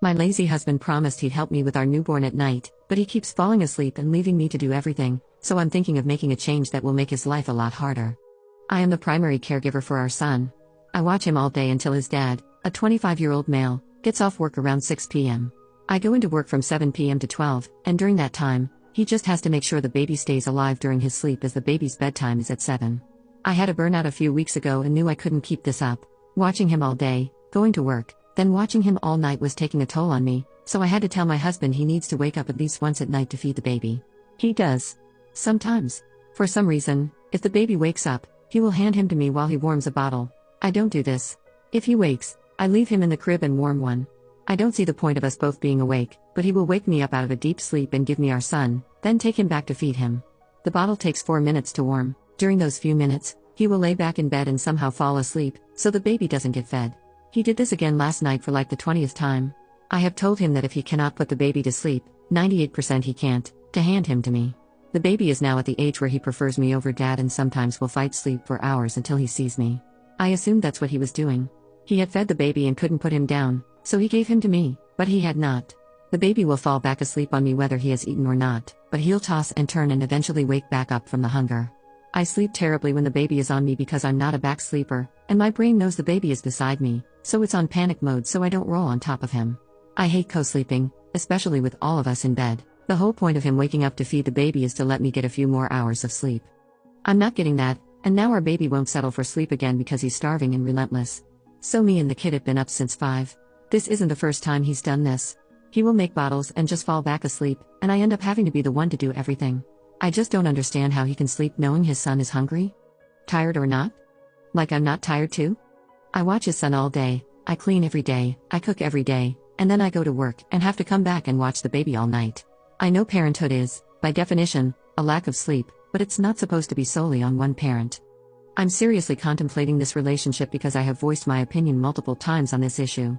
My lazy husband promised he'd help me with our newborn at night, but he keeps falling asleep and leaving me to do everything, so I'm thinking of making a change that will make his life a lot harder. I am the primary caregiver for our son. I watch him all day until his dad, a 25-year-old male, gets off work around 6 p.m. I go into work from 7 p.m. to 12, and during that time, he just has to make sure the baby stays alive during his sleep as the baby's bedtime is at 7. I had a burnout a few weeks ago and knew I couldn't keep this up. Watching him all day, going to work, then watching him all night was taking a toll on me, so I had to tell my husband he needs to wake up at least once at night to feed the baby. He does. Sometimes. For some reason, if the baby wakes up, he will hand him to me while he warms a bottle. I don't do this. If he wakes, I leave him in the crib and warm one. I don't see the point of us both being awake, but he will wake me up out of a deep sleep and give me our son, then take him back to feed him. The bottle takes 4 minutes to warm. During those few minutes, he will lay back in bed and somehow fall asleep, so the baby doesn't get fed. He did this again last night for like the 20th time. I have told him that if he cannot put the baby to sleep, 98% he can't, to hand him to me. The baby is now at the age where he prefers me over dad and sometimes will fight sleep for hours until he sees me. I assumed that's what he was doing. He had fed the baby and couldn't put him down, so he gave him to me, but he had not. The baby will fall back asleep on me whether he has eaten or not, but he'll toss and turn and eventually wake back up from the hunger. I sleep terribly when the baby is on me because I'm not a back sleeper, and my brain knows the baby is beside me, so it's on panic mode so I don't roll on top of him. I hate co-sleeping, especially with all of us in bed. The whole point of him waking up to feed the baby is to let me get a few more hours of sleep. I'm not getting that, and now our baby won't settle for sleep again because he's starving and relentless. So me and the kid have been up since 5. This isn't the first time he's done this. He will make bottles and just fall back asleep, and I end up having to be the one to do everything. I just don't understand how he can sleep knowing his son is hungry. Tired or not? Like I'm not tired too? I watch his son all day, I clean every day, I cook every day, and then I go to work and have to come back and watch the baby all night. I know parenthood is, by definition, a lack of sleep, but it's not supposed to be solely on one parent. I'm seriously contemplating this relationship because I have voiced my opinion multiple times on this issue.